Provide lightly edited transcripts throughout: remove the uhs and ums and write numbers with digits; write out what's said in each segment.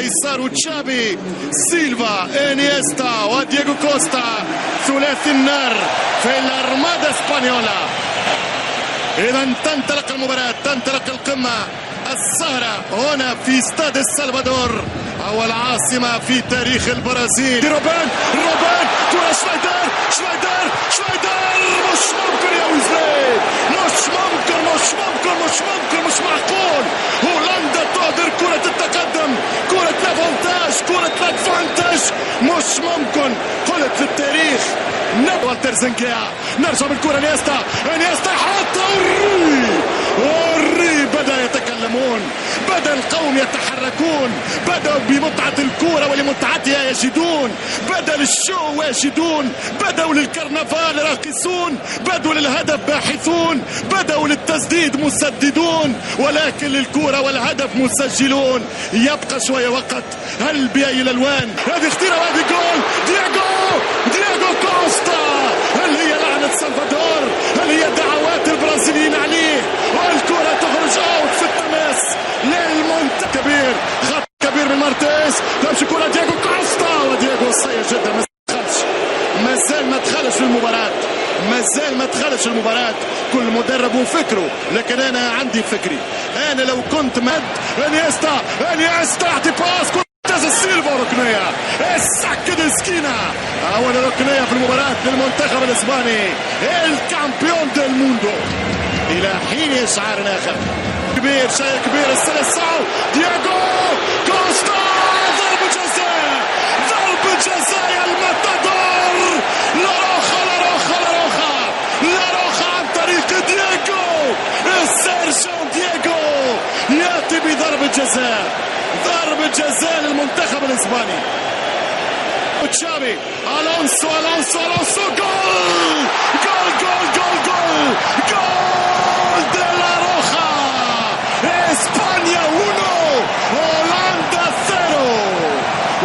اليسار وتشابي سيلفا انيستا ودييغو كوستا ثلاثي النار في الارمادا اسبانيولا. اذا تنطلق المباراة، تنطلق القمة السهرة هنا في استاد السلفادور، أول عاصمة في تاريخ البرازيل. روبان كرة شنايدر مش ممكن يا ويزلي، مش معقول. هولندا تهدر كرة التقدم، كرة لافونتاج، كرة لادفانتاج، مش ممكن. قلت في التاريخ والتر زنكيا. نرجع بالكرة انيستا حتى اوري بدأ يتكلمون، بدأ القوم يتحركون، بدأوا بمتعة الكرة ولمتعتها يجدون، بدأ للشو واجدون، بدأوا للكرنفال راقصون، بدأوا للهدف باحثون، بدأوا للتسديد مسددون، ولكن للكرة والهدف مسجلون. يبقى شوية وقت. هل بأي الألوان؟ هذه اختيار وهذه جول. دييغو كوستا. هل هي لعنة سلفادور؟ هل هي دعوات البرازيليين عليه؟ والكرة تخرج اوت في التماس للمنتخب. كبير، خط كبير من مارتيز، تمشي كرة دييغو كوستا، ودييغو سيء جدا، ما زال ما دخلش في المباراة. كل مدرب وفكره، لكن انا عندي فكري. انا لو كنت انيستا اعطي باس، كنت سيلفا ركنية السكة سكينة. أول ركنية في المباراة للمنتخب الإسباني الكامبيون ديل موندو إلى حين إشعار آخر. كبير، شيء كبير. السلسعو دييغو كوستا، ضربة جزاء يا الماتادور. لاروخا عن طريق دييغو، السيرجون دييغو يأتي بضربة جزاء للمنتخب الإسباني. تشابي الونسو جول دي لا روخا. اسبانيا 1 هولندا 0.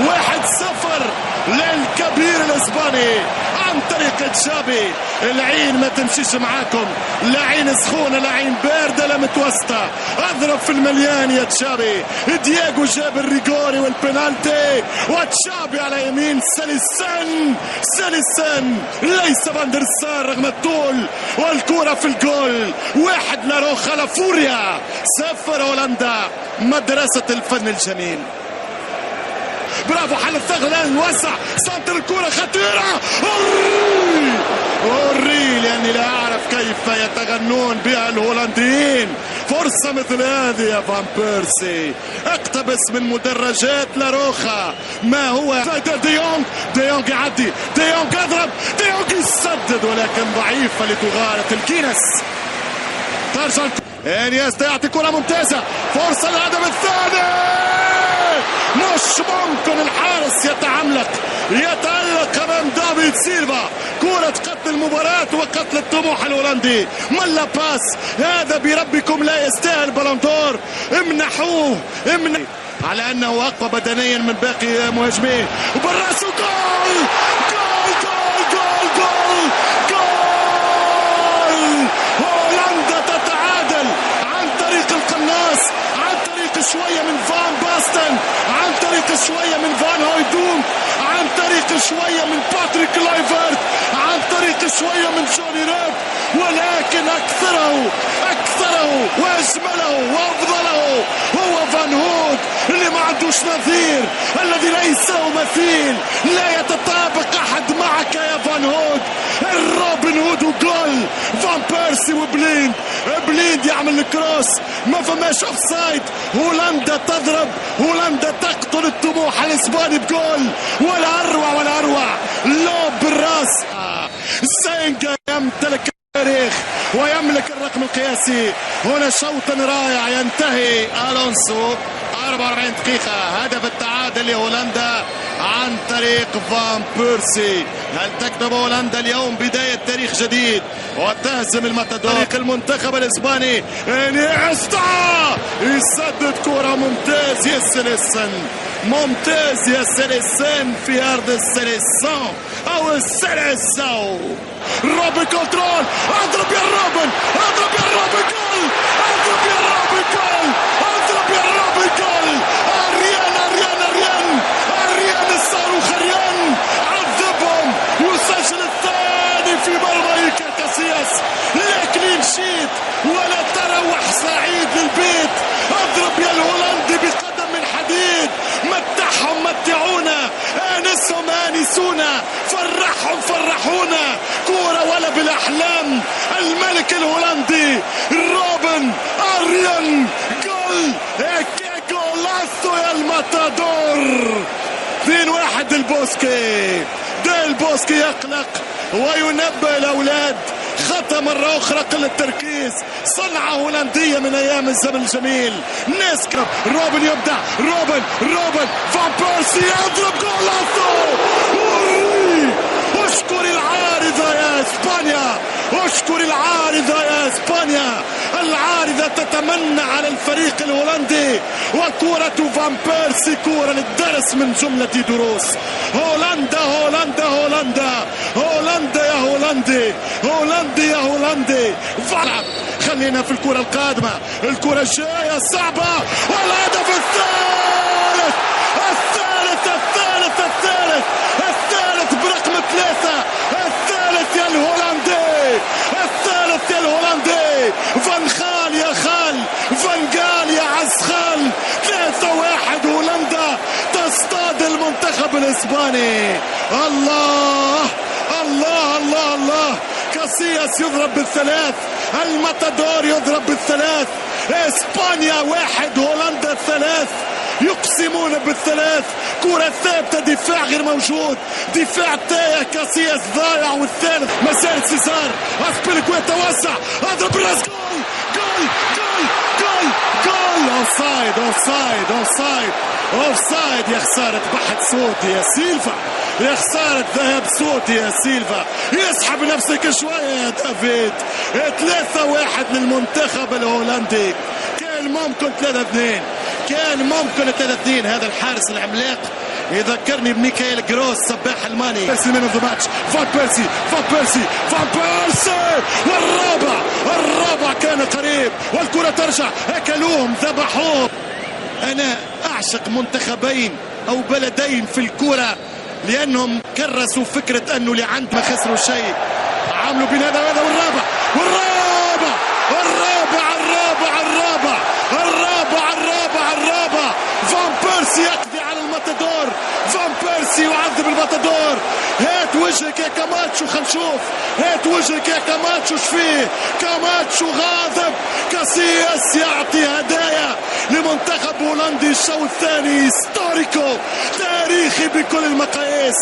1-0 للكبير الاسباني عن طريق تشابي. العين ما تمشيش معاكم، لا عين سخونة لا عين باردة لا متوسطة. اضرب في المليان يا تشابي. دييغو جاب الريغوري والبنالتي، وتشابي على يمين ساليسان ليس فاندر سار رغم الطول، والكرة في الجول. 1 لاروخا لافوريا 0 هولندا. مدرسة الفن الجميل. برافو، حل الثغر الان، وسع سنتر، الكرة خطيرة. أوري لأني لا أعرف كيف يتغنون بها الهولنديين. فرصة مثل هذه يا فان بيرسي، اقتبس من مدرجات لاروخا. ما هو ديونغ يعدي، ديونغ يضرب، ديونغ يسدد، ولكن ضعيفة لتغالط الكينس. ترجع انيستا يعطي كرة ممتازة، فرصة للهدف الثاني. مش ممكن الحارس يتألق امام دافيد سيلفا. كرة قتل المباراة وقتل الطموح الهولندي. ملا باس، هذا بربكم لا يستاهل بلندور. امنحوه على انه اقوى بدنيا من باقي مهاجميه. وبالراس جول. هولندا تتعادل عن طريق القناص، عن طريق شوية من فان باستن، عن طريق شوية من فان هويدوم، عن طريق شوية من باتريك لايفرت، عن طريق شوية من جوني ريب، ولكن أكثره وأجمله وأفضله هو فان هود اللي ما عندوش نظير، الذي ليس له مثيل. لا يتطابق أحد معك يا فان هود. الروبن هود وجول. فان بيرسي وبليند يعمل الكروس، ما فماش اوفسايد. هولندا تضرب، هولندا تقتل الطموح الاسباني بجول. ولا اروع لوب بالراس. زينجا يمتلك التاريخ ويملك الرقم القياسي. هنا شوط رائع ينتهي الونسو 44 دقيقة. هدف التعادل لهولندا عن طريق فان بيرسي. هل تكتب هولندا اليوم بداية تاريخ جديد وتهزم الماتادور؟ طريق المنتخب الإسباني انيستا يسدد كرة ممتاز يا سيليسن في أرض السيليسون أو السيليسو. روبن كنترول، اضرب يا روبن جول. بعيد للبيت. اضرب يا الهولندي بقدم من حديد. متعهم متعونا، انسهم انسونا، فرحهم فرحونا. كورة ولا بالاحلام. الملك الهولندي روبن اريان جول. جولاسو يا الماتادور. 2-1 البوسكي. البوسكي يقلق وينبه الاولاد. خطأ مرة أخرى قلة التركيز. صنعة هولندية من أيام الزمن الجميل. نسكب روبن يبدأ. روبن فان بيرسي يضرب جولاسو. اشكر العارضة يا اسبانيا، اشكر العارضة يا اسبانيا. العارضة تتمنى على الفريق الهولندي، وكرة فان بيرسي كرة للدرس من جملة دروس. هولندا هولندا هولندا هولندا يا هولندي، هولندي يا هولندي. خلينا في الكرة القادمة، الكرة الجاية صعبة، والهدف الثالث الثالث الثالث الثالث الثالث برقم 3. الثالث يا الهولندي، الثالث يا الهولندي. فان خال يا خال، فان قال يا عسخال. 3-1 هولندا تصطاد المنتخب الاسباني. الله الله الله الله. كاسياس يضرب بالثلاث، الماتادور يضرب بالثلاث. اسبانيا 1 هولندا 3. يقسمون بالثلاث. كرة ثابتة، دفاع غير موجود، دفاع تايه. كاسياس ضايع، والثالث مسار سيزار. اسبيليكويتا وسع، اضرب بالراس. جول جول جول جول جول. اوفسايد اوفسايد اوفسايد اوفسايد. يا خسارة بحث صوتي يا سيلفا، يا خسارة ذهب صوتي يا سيلفا. يسحب نفسك شوية يا دافيد. 3-1 للمنتخب الهولندي. كان ممكن 3-2، كان ممكن 3-2. هذا الحارس العملاق يذكرني بميكائيل جروس سباح الماني. بيرسي مان اوف ذا ماتش. فان بيرسي فان بيرسي فان بيرسي. والرابع كان قريب، والكرة ترجع. اكلوهم ذبحوهم. انا اعشق منتخبين او بلدين في الكرة لانهم كرسوا فكرة انه اللي عند ما خسروا شيء. عملوا بين هذا وهذا. والرابع والرابع الرابع الرابع الرابع الرابع الرابع الرابع. فان بيرسي يقضي على الماتادور. فان بيرسي يعذب الماتادور. هات وجهك يا كاماتشو، خل نشوف. هات وجهك يا كاماتشو. شفيه كاماتشو غاضب. كاسياس يعطي هدايا لمنتخب هولندي. الشوط الثاني هيستوريكو، تاريخي بكل المقاييس.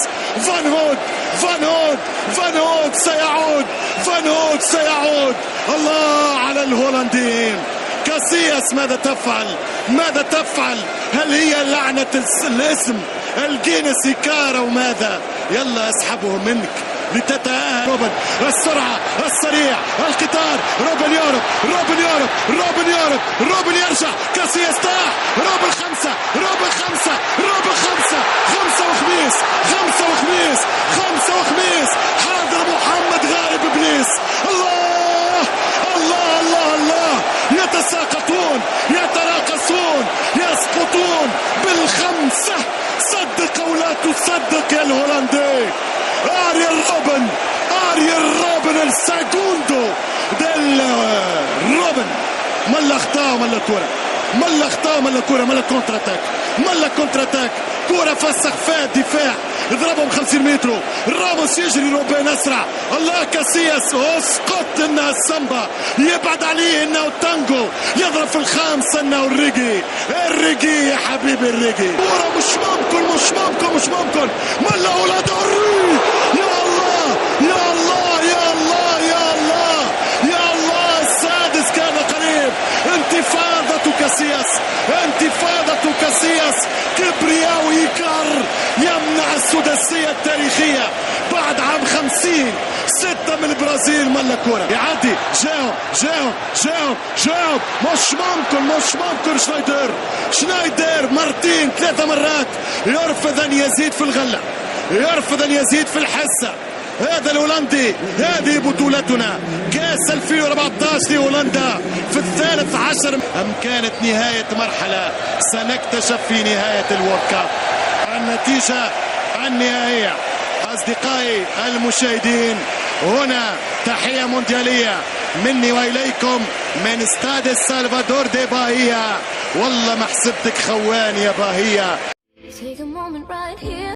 فان هود فان هود فان هود سيعود، فان هود سيعود. الله على الهولنديين. كاسياس ماذا تفعل؟ ماذا تفعل؟ هل هي لعنة الاسم الجينيس إيكارا وماذا؟ يلا اسحبه منك لتتأهل. روبن السرعة السريع القطار. روبن يورب روبن يورب روبن يورب. روبن يرجع. كاسياس طاح. روبن 5 روبن 5 روبن 5 5 وخميس 5 وخميس 5 وخميس. حاضر محمد غالب ابليس. الله الله الله الله. يتساقطون يتراقصون يسقطون بالخمسة. صدق او لا تصدق يا الهولندي. اريال روبن، اريال روبن الساجوندو ديل روبن. ملا اخطاء ملا كرة، ملا اخطاء ملا كرة، ملا كونتر اتاك، ملا كونتر اتاك. كرة فسخ فات دفاع، ضربهم 50 متر. راموس يجري، روبن اسرع. الله كاسياس اسقط. انها السامبا، يبعد عليه انه التانجو. يضرب في الخامسة انه الريجي. الريجي يا حبيبي الريجي. كرة مش ممكن مش ممكن مش ممكن. ملا اولاد الري. يا الله يا الله يا الله يا الله يا الله. السادس كان قريب. انتفاضة كاسياس، انتفاضة كاسياس. كبرياء وإيكار يمنع السداسية التاريخية بعد عام 50. 6 من البرازيل. ملا كورة يعدي. جاوب مش ممكن مش ممكن. شنايدر مرتين 3 مرات يرفض ان يزيد في الغلة، يرفض ان يزيد في الحسة. هذا الهولندي. هذه بطولتنا كاس 2014 لهولندا في 13. أم كانت نهاية مرحلة؟ سنكتشف في نهاية الورد كاب. النتيجة النهائية أصدقائي المشاهدين. هنا تحية مونديالية مني وإليكم من استاد السلفادور دي باهية. والله ما حسبتك خوان يا باهية.